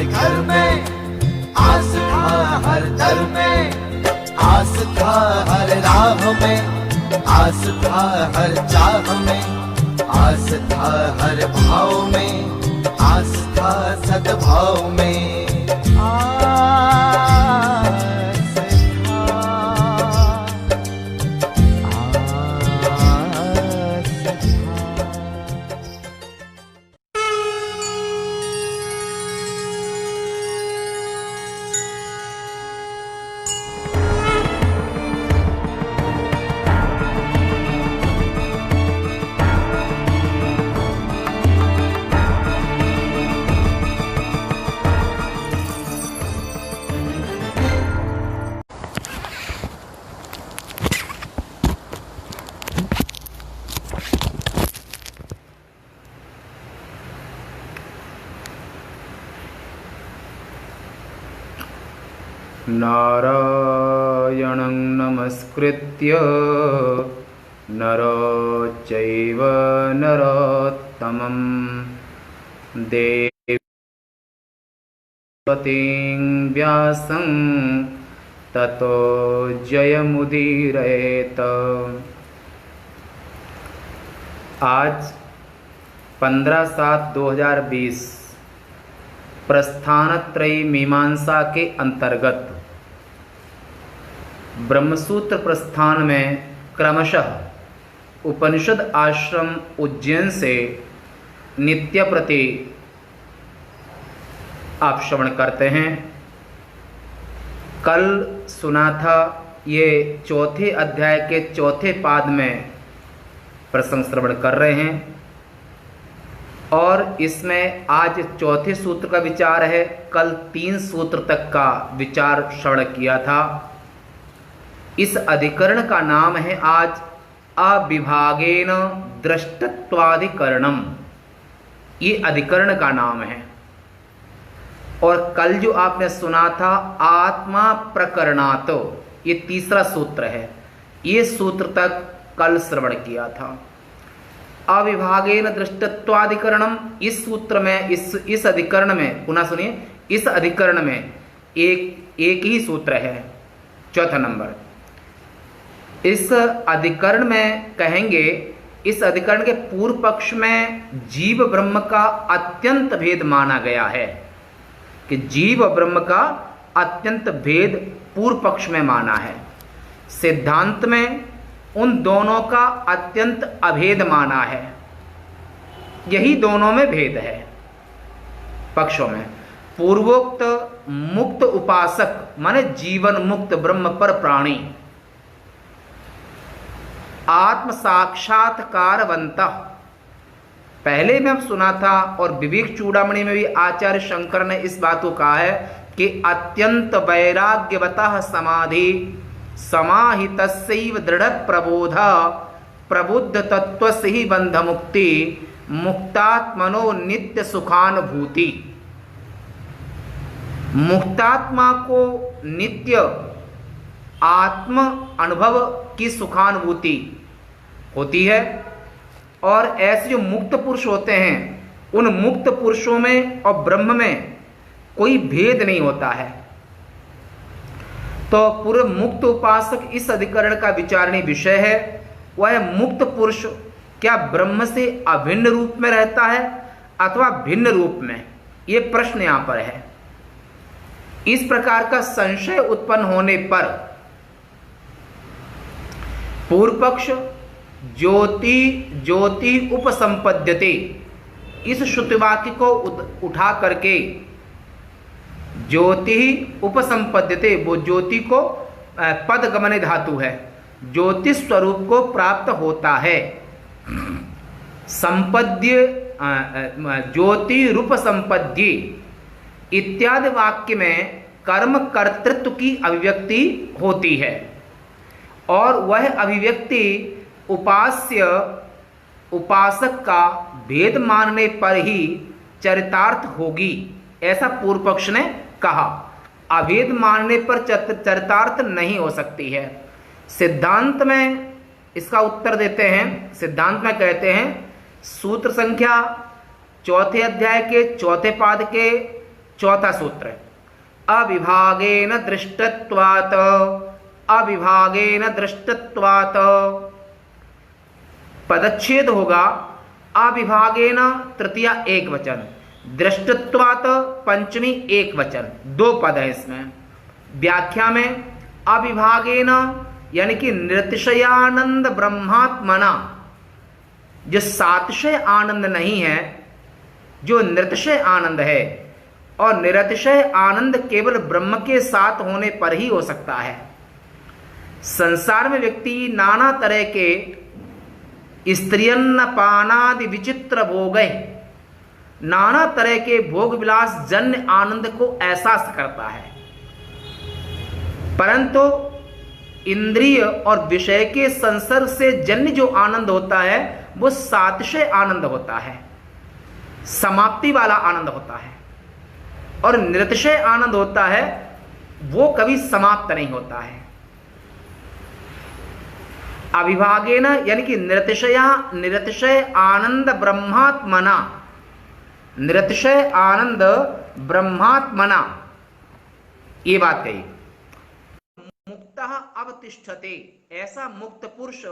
हर घर में, आस्था हर दर में, आस्था हर राह में, आस्था हर चाह में, आस्था हर भाव में, आस्था सद्भाव में। नारायणं नमस्कृत्य नरं चैव नरोत्तमं देवीं व्यासं ततो जयमुदीरयेत्। आज 15/7/2020 प्रस्थानत्रयी मीमांसा के अंतर्गत ब्रह्मसूत्र प्रस्थान में क्रमशः उपनिषद आश्रम उज्जैन से नित्य प्रति आप श्रवण करते हैं। कल सुना था ये चौथे अध्याय के चौथे पाद में प्रसंग श्रवण कर रहे हैं और इसमें आज चौथे सूत्र का विचार है। कल 3 सूत्र तक का विचार श्रवण किया था। इस अधिकरण का नाम है आज अविभागेन दृष्टत्वाधिकरणम। ये अधिकरण का नाम है। और कल जो आपने सुना था आत्मा प्रकरणातो, ये तीसरा सूत्र है। ये सूत्र तक कल श्रवण किया था। अविभागेन दृष्टत्वाधिकरणम, इस सूत्र में इस अधिकरण में पुनः सुनिए, इस अधिकरण में एक ही सूत्र है, चौथा नंबर। इस अधिकरण में कहेंगे, इस अधिकरण के पूर्व पक्ष में जीव ब्रह्म का अत्यंत भेद माना गया है कि जीव ब्रह्म का अत्यंत भेद पूर्व पक्ष में माना है। सिद्धांत में उन दोनों का अत्यंत अभेद माना है। यही दोनों में भेद है पक्षों में। पूर्वोक्त मुक्त उपासक माने जीवन मुक्त ब्रह्म पर प्राणी आत्म साक्षात्कारवंत, पहले में हम सुना था और विवेक चूड़ामणि में भी आचार्य शंकर ने इस बात को कहा है कि अत्यंत वैराग्यवतः समाधि समाहितस्यैव दृढ़ प्रबोध प्रबुद्ध तत्व से ही बंध मुक्ति मुक्तात्मनो नित्य सुखानुभूति। मुक्तात्मा को नित्य आत्म अनुभव की सुखानुभूति होती है। और ऐसे जो मुक्त पुरुष होते हैं, उन मुक्त पुरुषों में और ब्रह्म में कोई भेद नहीं होता है। तो पूर्व मुक्त उपासक इस अधिकरण का विचारणीय विषय है। वह मुक्त पुरुष क्या ब्रह्म से अभिन्न रूप में रहता है अथवा भिन्न रूप में, ये प्रश्न यहां पर है। इस प्रकार का संशय उत्पन्न होने पर पूर्व पक्ष ज्योति ज्योति उपसंपद्यते, इस श्रुतिवाक्य को उठा करके ज्योति उपसंपद्यते, वो ज्योति को पदगमने धातु है, ज्योति स्वरूप को प्राप्त होता है। संपद्य ज्योति रूप संपद्य इत्यादि वाक्य में कर्म कर्तृत्व की अभिव्यक्ति होती है और वह अभिव्यक्ति उपास्य उपासक का भेद मानने पर ही चरितार्थ होगी, ऐसा पूर्व पक्ष ने कहा। अभेद मानने पर चरितार्थ नहीं हो सकती है। सिद्धांत में इसका उत्तर देते हैं। सिद्धांत में कहते हैं सूत्र संख्या चौथे अध्याय के चौथे पाद के चौथा सूत्र है अविभागेन दृष्टत्वात्, अविभागेन दृष्टत्वात् पदच्छेद होगा अविभागेन तृतीया एक वचन, दृष्टत्वात् पंचमी एक वचन, दो पद है इसमें। व्याख्या में अविभागेन यानी कि निरतिशयानंद ब्रह्मात्मना, जो सातिशय आनंद नहीं है, जो निरतिशय आनंद है, और निरतिशय आनंद केवल ब्रह्म के साथ होने पर ही हो सकता है। संसार में व्यक्ति नाना तरह के स्त्रियन्न पानादि विचित्र भोगे, नाना तरह के भोग विलास जन्य आनंद को एहसास करता है, परंतु इंद्रिय और विषय के संसर्ग से जन्य जो आनंद होता है वो सातिशय आनंद होता है, समाप्ति वाला आनंद होता है, और निरतिशय आनंद होता है वो कभी समाप्त नहीं होता है। अविभागेन यानी कि निरतिशय आनंद ब्रह्मात्मना, निरतिशय आनंद ब्रह्मात्मना, ये बात कही। मुक्तः अवतिष्ठते, ऐसा मुक्त पुरुष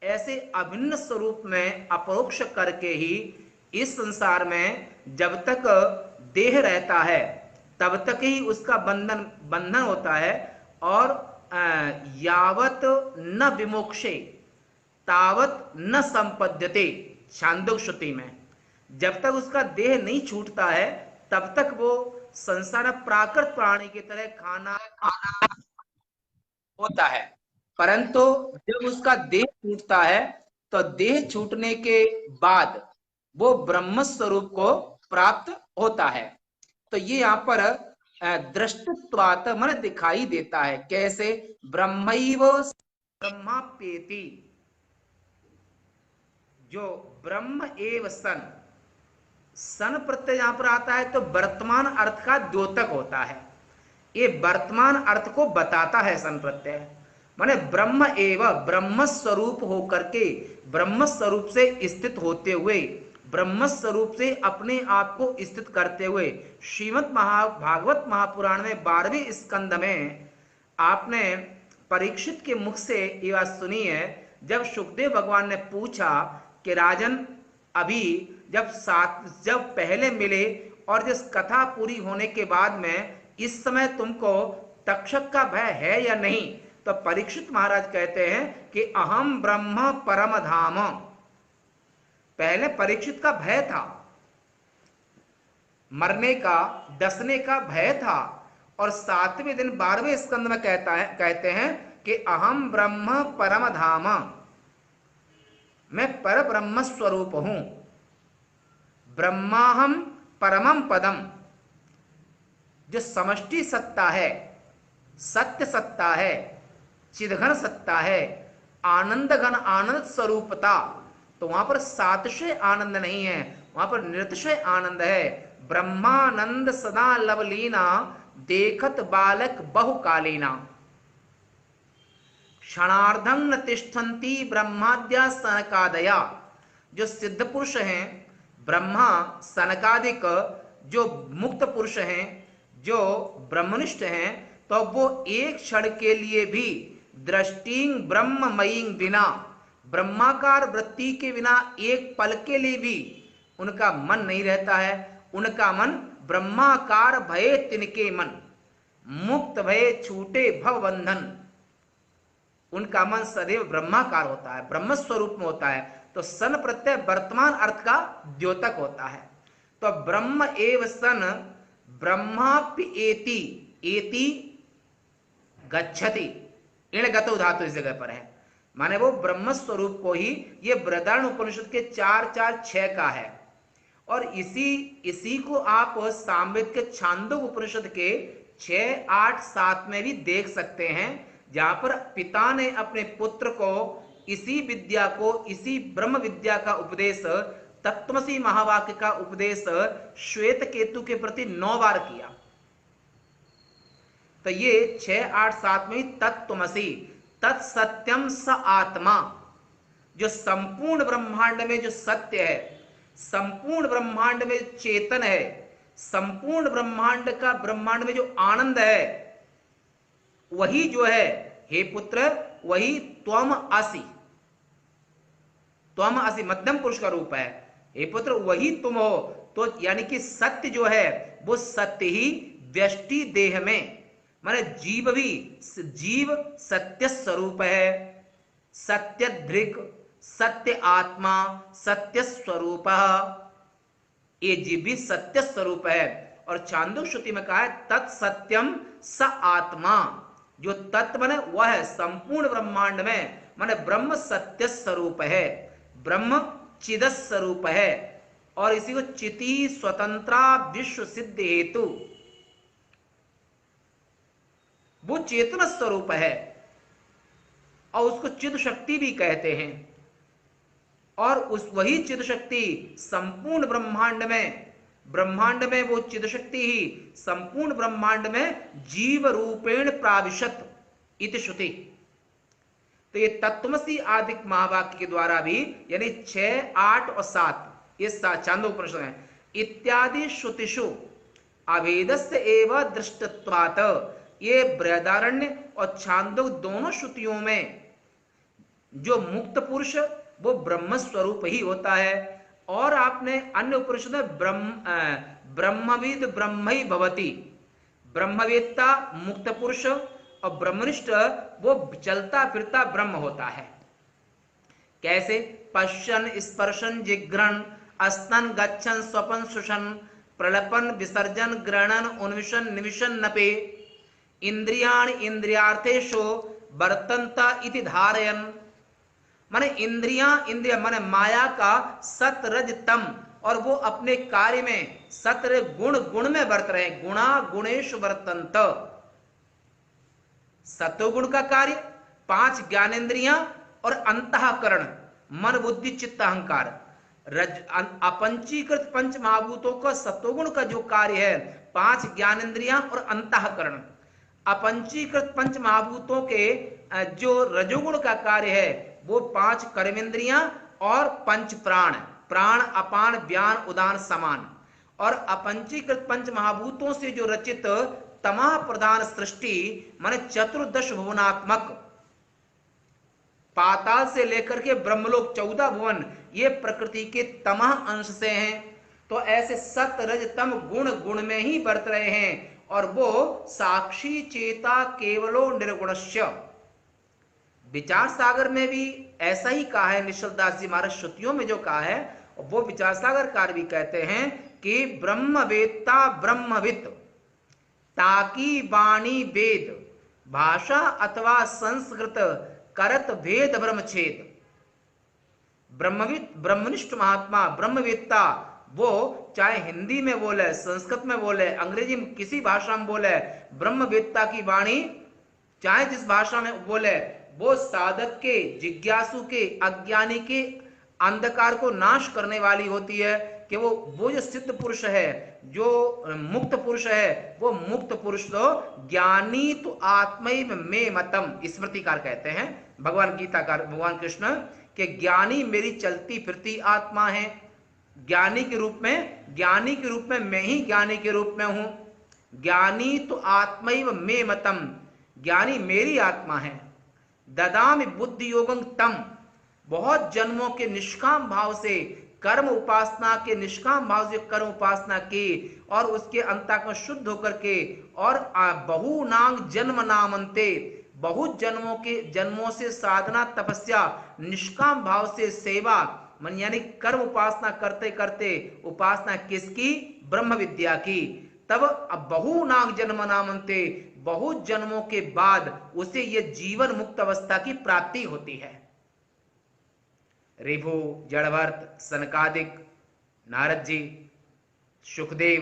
ऐसे अभिन्न स्वरूप में अपरोक्ष करके ही इस संसार में जब तक देह रहता है तब तक ही उसका बंधन होता है, और यावत न विमोक्षे तावत न संपद्यते, छांदोग्य श्रुति में, जब तक उसका देह नहीं छूटता है तब तक वो संसार प्राकृत प्राणी की तरह खाना होता है, परंतु जब उसका देह छूटता है तो देह छूटने के बाद वो ब्रह्म स्वरूप को प्राप्त होता है। तो ये यहाँ पर दृष्टत्वात् मन दिखाई देता है। कैसे? ब्रह्मैव ब्रह्माप्येति, जो ब्रह्म एव सन, सन प्रत्यय यहां पर आता है तो वर्तमान अर्थ का द्योतक होता है, ये वर्तमान अर्थ को बताता है सन प्रत्यय, माने ब्रह्म एव, ब्रह्म स्वरूप होकर के, ब्रह्म स्वरूप से स्थित होते हुए, ब्रह्म स्वरूप से अपने आप को स्थित करते हुए। श्रीमद् भागवत महापुराण में 12वें स्कंद में आपने परीक्षित के मुख से ये बात सुनी है, जब सुखदेव भगवान ने पूछा कि राजन अभी जब पहले मिले और जिस कथा पूरी होने के बाद में इस समय तुमको तक्षक का भय है या नहीं, तो परीक्षित महाराज कहते हैं कि अहम ब्रह्म परम धाम। पहले परीक्षित का भय था, मरने का, डसने का भय था, और 7वें दिन 12वें स्कंद में कहते हैं कि अहम ब्रह्म परम धाम, मैं पर ब्रह्म स्वरूप हूं, ब्रह्माहम परमम पदम, जो समष्टि सत्ता है, सत्य सत्ता है, चिदघन सत्ता है, आनंद घन आनंद स्वरूपता, तो वहां पर सातिशय आनंद नहीं है, वहां पर निरतिशय आनंद है। ब्रह्मानंद सदा लवलीना देखत बालक बहुकालीना, क्षणार्धं न तिष्ठन्ति ब्रह्माद्या सनकादया, जो सिद्ध पुरुष हैं, ब्रह्मा सनकादिक जो मुक्त पुरुष हैं, जो ब्रह्मनिष्ठ हैं, तो वो एक क्षण के लिए भी दृष्टि ब्रह्ममयी बिना, ब्रह्माकार वृत्ति के बिना एक पल के लिए भी उनका मन नहीं रहता है। उनका मन ब्रह्माकार भये तिनके मन, मुक्त भये छूटे भव बंधन, उनका मन सदैव ब्रह्माकार होता है, ब्रह्म स्वरूप में होता है। तो सन प्रत्यय वर्तमान अर्थ का द्योतक होता है। तो ब्रह्म एव सन ब्रह्माप्येति, एति गच्छति, इण गतो धातु इस जगह पर है, माने वो ब्रह्म स्वरूप को ही, ये बृहदारण्य उपनिषद के 4-4-6 का है, और इसी को आप सामवेद के छांदोग्य उपनिषद के 6-8-7 में भी देख सकते हैं, जहां पर पिता ने अपने पुत्र को इसी विद्या को, इसी ब्रह्म विद्या का उपदेश, तत्त्वमसि महावाक्य का उपदेश श्वेत केतु के प्रति 9 बार किया। तो ये 6-8-7 में तत्त्वमसि, तत्सत्यम स आत्मा, जो संपूर्ण ब्रह्मांड में जो सत्य है, संपूर्ण ब्रह्मांड में चेतन है, संपूर्ण ब्रह्मांड का, ब्रह्मांड में जो आनंद है वही जो है, हे पुत्र, वही त्वम असि। त्वम असि मध्यम पुरुष का रूप है। हे पुत्र, वही तुम हो। तो यानी कि सत्य जो है वो सत्य ही व्यष्टि देह में, माने जीव भी, जीव सत्य स्वरूप है, सत्य दृक्, सत्य आत्मा, सत्य स्वरूप, ये जीव भी सत्य स्वरूप है। और छांदोग्य श्रुति में कहा है तत्सत्यम स आत्मा। जो तत्व माने वह है संपूर्ण ब्रह्मांड में, माने ब्रह्म सत्य स्वरूप है, ब्रह्म चिद स्वरूप है। और इसी को चिति स्वतंत्रा विश्व सिद्ध हेतु, वो चेतन स्वरूप है और उसको चिद शक्ति भी कहते हैं। और उस वही चिद शक्ति संपूर्ण ब्रह्मांड में वो चिद शक्ति ही संपूर्ण ब्रह्मांड में जीव रूपेण प्राविशत इति श्रुति। तो ये तत्वमसि आदिक महावाक्य के द्वारा भी, यानी 6, 8 और 7 ये छांदोग्य उपनिषद है, इत्यादि श्रुतिषु अभेदस्य एव दृष्टत्वात्, ये बृहदारण्य और छांदोग्य दोनों श्रुतियों में जो मुक्त पुरुष वो ब्रह्म स्वरूप ही होता है। और आपने अन्य उपनिषद में ब्रह्मविद ब्रह्म ही भवति, ब्रह्मवेत्ता मुक्त पुरुष और ब्रह्मनिष्ठ वो चलता फिरता ब्रह्म होता है। कैसे? पश्यन स्पर्शन जिघ्रन अस्तन गच्छन स्वपन सुषन प्रलपन विसर्जन ग्रहणन उन्विषन निविशन नपे इंद्रियाणि इंद्रियार्थेषु वर्तन्त इति धारयन। माने इंद्रिया माने माया का सत रज तम, और वो अपने कार्य में सत गुण में वर्त रहे, गुणा गुणेषु वर्तन्त। सतोगुण का कार्य 5 ज्ञानेन्द्रियां और अंतःकरण मन बुद्धि चित्त अहंकार। अपंचीकृत पंच महाभूतों का सतोगुण का जो कार्य है 5 ज्ञानेन्द्रियां और अंतःकरण। अपंचीकृत पंच महाभूतों के जो रजोगुण का कार्य है वो 5 कर्मेंद्रियां और 5 प्राण, प्राण अपान व्यान उदान समान। और अपंचीकृत पंच महाभूतों से जो रचित तमः प्रधान सृष्टि माने चतुर्दश भुवनात्मक, पाताल से लेकर के ब्रह्मलोक 14 भुवन ये प्रकृति के तमः अंश से हैं। तो ऐसे सत रज तम गुण में ही बरत रहे हैं। और वो साक्षी चेता केवलो निर्गुणस्य। विचार सागर में भी ऐसा ही कहा है निश्चल दास जी महाराज, श्रुतियों में जो कहा है वो विचार सागरकार भी कहते हैं कि ब्रह्मवेत्ता ब्रह्मवित् ताकी वाणी वेद भाषा अथवा संस्कृत करत भेद ब्रह्मछेद। ब्रह्मवित् ब्रह्मनिष्ठ महात्मा ब्रह्मवेत्ता वो चाहे हिंदी में बोले, संस्कृत में बोले, अंग्रेजी में किसी भाषा में बोले, ब्रह्मवेत्ता की वाणी चाहे जिस भाषा में बोले वो साधक के, जिज्ञासु के, अज्ञानी के अंधकार को नाश करने वाली होती है। कि वो जो सिद्ध पुरुष है, जो मुक्त पुरुष है, वो मुक्त पुरुष तो ज्ञानी तो आत्मैव में मतम, स्मृतिकार कहते हैं भगवान गीताकार भगवान कृष्ण के ज्ञानी मेरी चलती फिरती आत्मा है। ज्ञानी के रूप में मैं ही ज्ञानी के रूप में हूं। ज्ञानी तो आत्मैव में मतम, ज्ञानी मेरी आत्मा है। ददामि बुद्धि योगं तम, बहुत जन्मों के निष्काम भाव से कर्म उपासना के, निष्काम भाव से कर्म उपासना की और उसके अंतःकरण शुद्ध होकर के, और बहुनांग जन्म नामन्ते, बहुत जन्मों से साधना तपस्या निष्काम भाव से सेवा मन यानी कर्म उपासना करते करते, उपासना किसकी? ब्रह्म विद्या की। तब अब बहुनांग जन्म नामन्ते, बहुत जन्मों के बाद उसे यह जीवन मुक्त अवस्था की प्राप्ति होती है। ऋभु, जड़भर्त, सनकादिक, नारद जी, सुखदेव,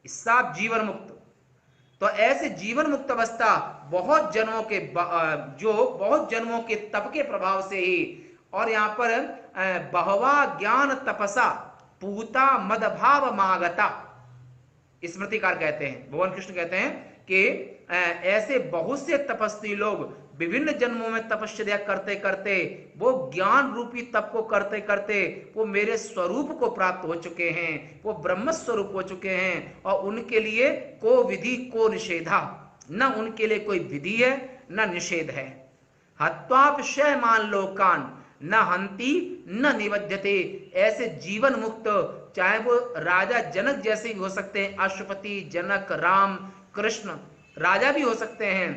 सब जीवन मुक्त। तो ऐसे जीवन मुक्त अवस्था बहुत जन्मों के बहुत जन्मों के तप के प्रभाव से ही, और यहां पर बहवा ज्ञान तपसा पूता मदभाव मागता, स्मृतिकार कहते हैं, भगवान कृष्ण कहते हैं कि ऐसे बहुत से तपस्वी लोग विभिन्न जन्मों में तपस्या करते करते, वो ज्ञान रूपी तप को करते करते वो मेरे स्वरूप को प्राप्त हो चुके हैं, वो ब्रह्म स्वरूप हो चुके हैं। और उनके लिए को विधि को निषेधा, न उनके लिए कोई विधि है न निषेध है। हत्वापश्य मान लोकान न हंति न निबध्यते, ऐसे जीवन मुक्त, चाहे वो राजा जनक जैसे भी हो सकते हैं, अश्वपति, जनक, राम, कृष्ण, राजा भी हो सकते हैं,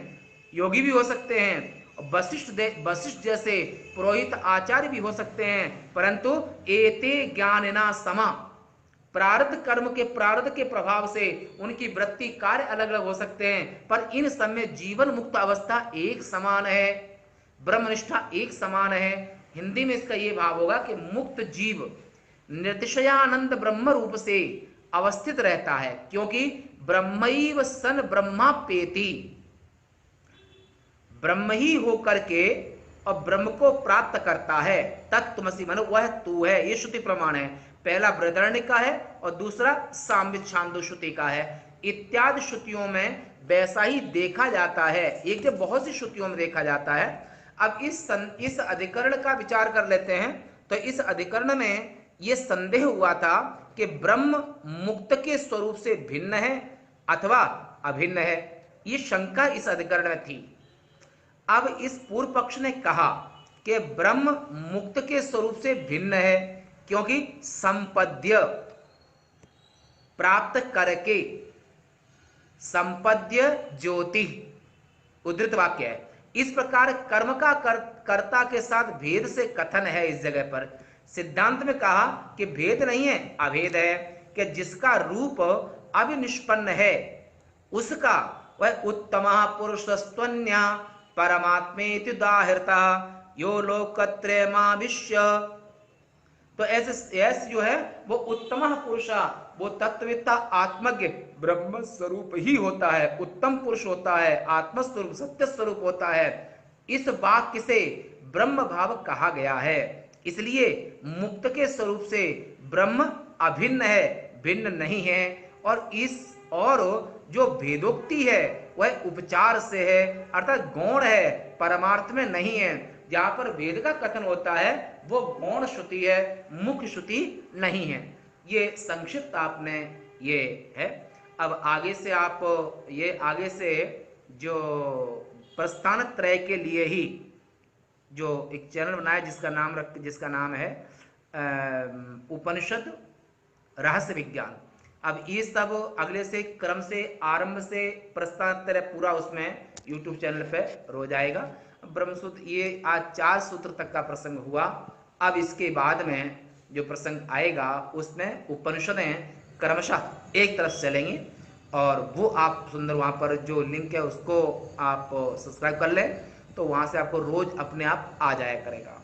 योगी भी हो सकते हैं, वशिष्ठ जैसे पुरोहित आचार्य भी हो सकते हैं, परंतु एते ज्ञानिना समा, प्रारब्ध कर्म के प्रारब्ध के प्रभाव से उनकी वृत्ति कार्य अलग अलग हो सकते हैं, पर इन सब में जीवन मुक्त अवस्था एक समान है, ब्रह्मनिष्ठा एक समान है। हिंदी में इसका यह भाव होगा कि मुक्त जीव निर्तिशयानंद ब्रह्म रूप से अवस्थित रहता है, क्योंकि ब्रह्मैव सन ब्रह्माप्येति, ब्रह्म ही होकर के और ब्रह्म को प्राप्त करता है। तत्त्वमसि मनु वह तू है, ये श्रुति प्रमाण है। पहला बृहदारण्यक का है और दूसरा सामवेद छांदो श्रुति का है। इत्यादि श्रुतियों में वैसा ही देखा जाता है, एक से बहुत सी श्रुतियों में देखा जाता है। अब इस अधिकरण का विचार कर लेते हैं। तो इस अधिकरण में यह संदेह हुआ था कि ब्रह्म मुक्त के स्वरूप से भिन्न है अथवा अभिन्न है, ये शंका इस अधिकरण में थी। अब इस पूर्व पक्ष ने कहा कि ब्रह्म मुक्त के स्वरूप से भिन्न है, क्योंकि संपद्य प्राप्त करके, संपद्य ज्योति उद्धृत वाक्य है। इस प्रकार कर्म का कर्ता के साथ भेद से कथन है। इस जगह पर सिद्धांत में कहा कि भेद नहीं है, अभेद है, कि जिसका रूप अविनिष्पन्न है उसका वह उत्तम पुरुषस्त्वन्य परमात्मेति उदाहृता यो लोकत्रयमाविश्य। तो ऐसे जो है वो उत्तम पुरुषा, वो तत्ववेत्ता आत्मज्ञ ब्रह्म स्वरूप ही होता है, उत्तम पुरुष होता है, आत्मस्वरूप सत्य स्वरूप होता है। इस वाक्य से ब्रह्म भाव कहा गया है। इसलिए मुक्त के स्वरूप से ब्रह्म अभिन्न है, भिन्न नहीं है। और जो भेदोक्ति है वह उपचार से है, अर्थात गौण है, परमार्थ में नहीं है। जहां पर वेद का कथन होता है वो गौण श्रुति है, मुख्य श्रुति नहीं है। ये संक्षिप्त आपने ये है। अब आगे से आप ये आगे से जो प्रस्थान त्रय के लिए ही जो एक चैनल बनाया जिसका नाम है उपनिषद रहस्य विज्ञान। अब ये सब अगले से क्रम से आरंभ से प्रस्थान त्रय पूरा उसमें YouTube चैनल पे रोज आएगा। ब्रह्मसूत्र ये आज 4 सूत्र तक का प्रसंग हुआ। अब इसके बाद में जो प्रसंग आएगा उसमें उपनिषदें क्रमशः एक तरफ चलेंगी, और वो आप सुंदर वहाँ पर जो लिंक है उसको आप सब्सक्राइब कर लें, तो वहाँ से आपको रोज अपने आप आ जाया करेगा।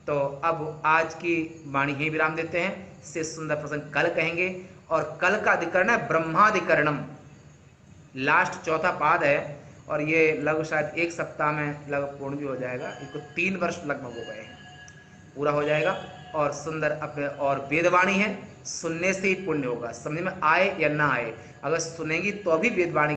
तो अब आज की वाणी ही विराम देते हैं। इससे सुंदर प्रसंग कल कहेंगे, और कल का अधिकरण है ब्रह्माधिकरणम, लास्ट चौथा पाद है, और ये लगभग शायद 1 सप्ताह में लगभग पूर्ण भी हो जाएगा। इसको 3 वर्ष लगभग हो गए हैं, पूरा हो जाएगा। और सुंदर अपने और वेदवाणी है, सुनने से ही पुण्य होगा, समझ में आए या ना आए। अगर सुनेंगी तो भी वेदवाणी